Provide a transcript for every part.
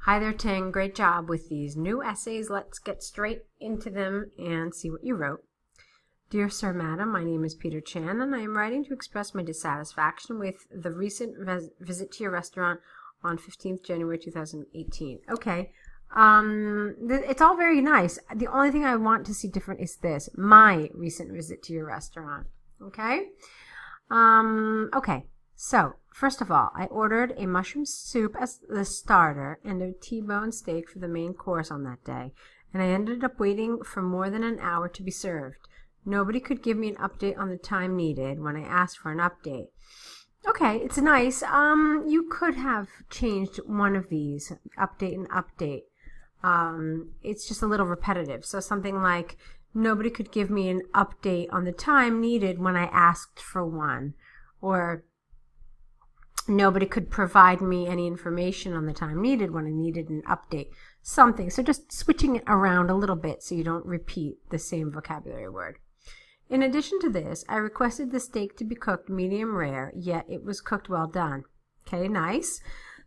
Hi there, Ting. Great job with these new essays. Let's get straight into them and see what you wrote. Dear Sir, Madam, my name is Peter Chan, and I am writing to express my dissatisfaction with the recent visit to your restaurant on 15th January 2018. Okay, it's all very nice. The only thing I want to see different is this, my recent visit to your restaurant. Okay? Okay. So, first of all, I ordered a mushroom soup as the starter and a T-bone steak for the main course on that day, and I ended up waiting for more than an hour to be served. Nobody could give me an update on the time needed when I asked for an update. Okay, it's nice. You could have changed one of these, update and update. It's just a little repetitive. So something like, nobody could give me an update on the time needed when I asked for one, or nobody could provide me any information on the time needed when I needed an update. Something. So just switching it around a little bit so you don't repeat the same vocabulary word. In addition to this, I requested the steak to be cooked medium rare, yet it was cooked well done. Okay, nice.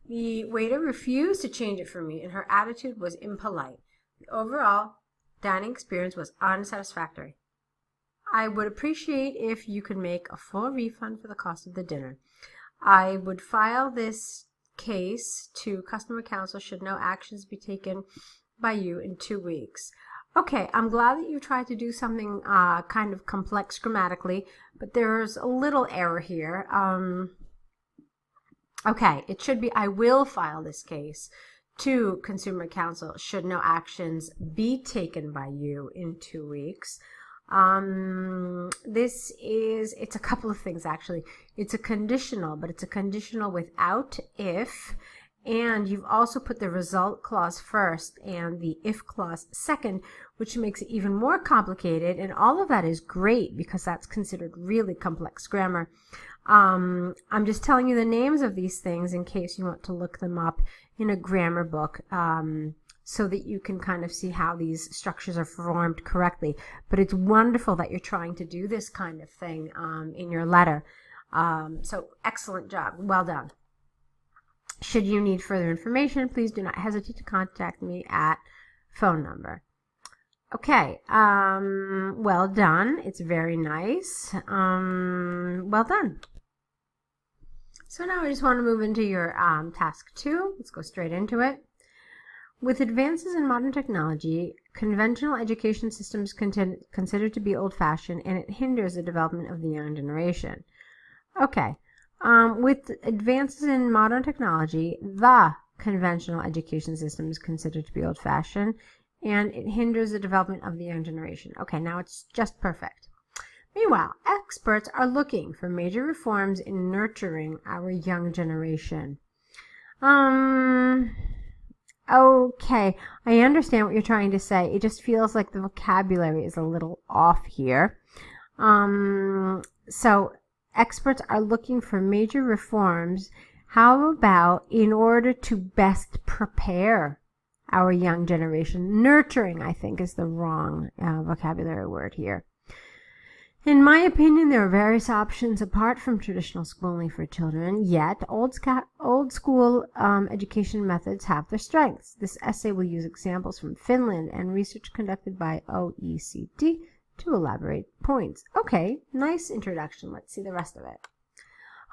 The waiter refused to change it for me, and her attitude was impolite. The overall dining experience was unsatisfactory. I would appreciate if you could make a full refund for the cost of the dinner. I would file this case to customer counsel should no actions be taken by you in 2 weeks. Okay, I'm glad that you tried to do something kind of complex grammatically, but there's a little error here. Okay, it should be, I will file this case to consumer counsel should no actions be taken by you in 2 weeks. It's a couple of things actually. It's a conditional, but it's a conditional without if, and you've also put the result clause first and the if clause second, which makes it even more complicated, and all of that is great because that's considered really complex grammar. I'm just telling you the names of these things in case you want to look them up in a grammar book, so that you can kind of see how these structures are formed correctly. But it's wonderful that you're trying to do this kind of thing in your letter. So excellent job. Well done. Should you need further information, please do not hesitate to contact me at phone number. Okay. Well done. It's very nice. Well done. So now I just want to move into your task 2. Let's go straight into it. With advances in modern technology, conventional education systems considered to be old-fashioned, and it hinders the development of the young generation. Okay. With advances in modern technology, the conventional education system is considered to be old-fashioned, and it hinders the development of the young generation. Okay, now it's just perfect. Meanwhile, experts are looking for major reforms in nurturing our young generation. Okay, I understand what you're trying to say. It just feels like the vocabulary is a little off here. So, experts are looking for major reforms. How about in order to best prepare our young generation? Nurturing, I think, is the wrong vocabulary word here. In my opinion, there are various options apart from traditional schooling for children, yet old school education methods have their strengths. This essay will use examples from Finland and research conducted by OECD to elaborate points. Okay, nice introduction. Let's see the rest of it.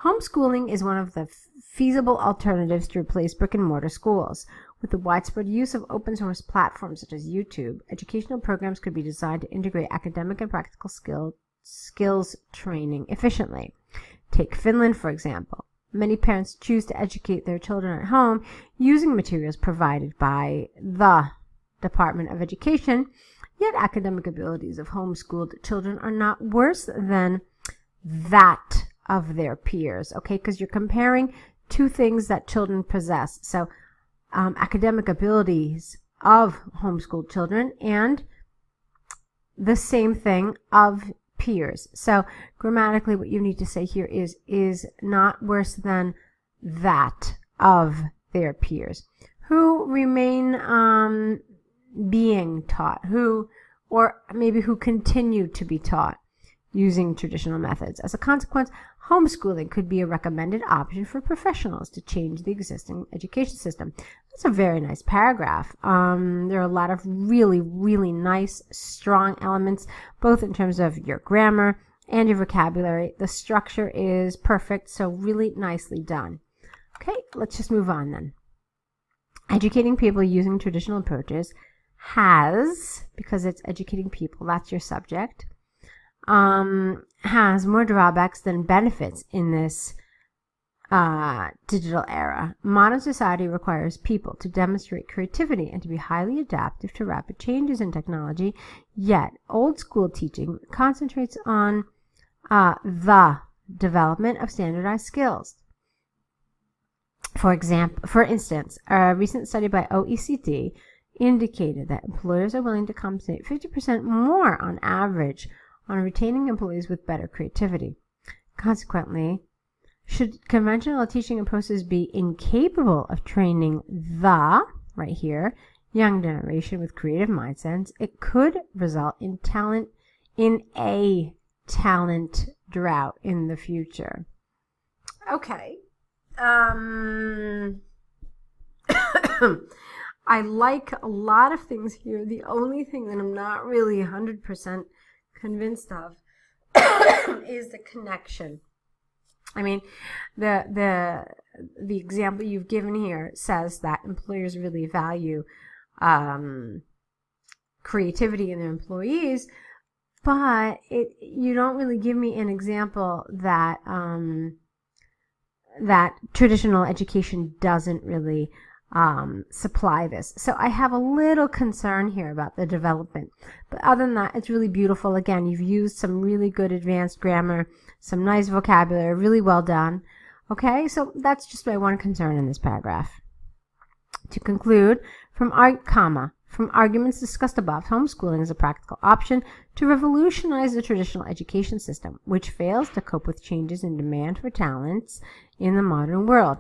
Homeschooling is one of the feasible alternatives to replace brick-and-mortar schools. With the widespread use of open-source platforms such as YouTube, educational programs could be designed to integrate academic and practical skills training efficiently. Take Finland, for example. Many parents choose to educate their children at home using materials provided by the Department of Education, yet academic abilities of homeschooled children are not worse than that of their peers, okay? Because you're comparing two things that children possess. So academic abilities of homeschooled children and the same thing of peers. So grammatically what you need to say here is not worse than that of their peers who remain being taught, or maybe who continue to be taught using traditional methods. As a consequence, Homeschooling could be a recommended option for professionals to change the existing education system. That's a very nice paragraph. There are a lot of really, really nice, strong elements, both in terms of your grammar and your vocabulary. The structure is perfect, so really nicely done. Okay, let's just move on then. Educating people using traditional approaches has, because it's educating people, that's your subject, has more drawbacks than benefits in this digital era. Modern society requires people to demonstrate creativity and to be highly adaptive to rapid changes in technology, yet old school teaching concentrates on the development of standardized skills. For instance, a recent study by OECD indicated that employers are willing to compensate 50% more on average on retaining employees with better creativity. Consequently, should conventional teaching approaches be incapable of training the, right here, young generation with creative mindsets, it could result in a talent drought in the future. Okay. I like a lot of things here. The only thing that I'm not really 100% convinced of is the connection. I mean, the example you've given here says that employers really value creativity in their employees, but you don't really give me an example that that traditional education doesn't really supply this. So I have a little concern here about the development. But other than that, it's really beautiful. Again, you've used some really good advanced grammar, some nice vocabulary, really well done. Okay, so that's just my one concern in this paragraph. To conclude, from arguments discussed above, homeschooling is a practical option to revolutionize the traditional education system, which fails to cope with changes in demand for talents in the modern world.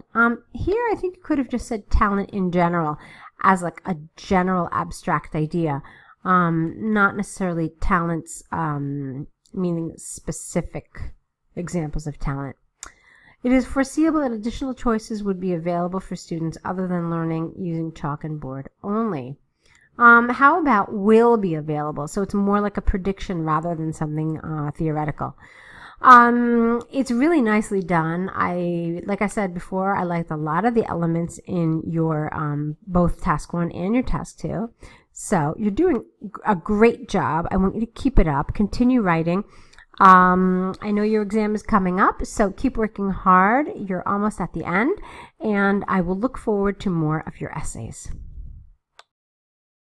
Here, I think you could have just said talent in general as like a general abstract idea, not necessarily talents meaning specific examples of talent. It is foreseeable that additional choices would be available for students other than learning using chalk and board only. How about will be available? So it's more like a prediction rather than something theoretical. It's really nicely done. Like I said before, I liked a lot of the elements in your both task 1 and your task 2. So you're doing a great job. I want you to keep it up. Continue writing. I know your exam is coming up, so keep working hard. You're almost at the end, and I will look forward to more of your essays.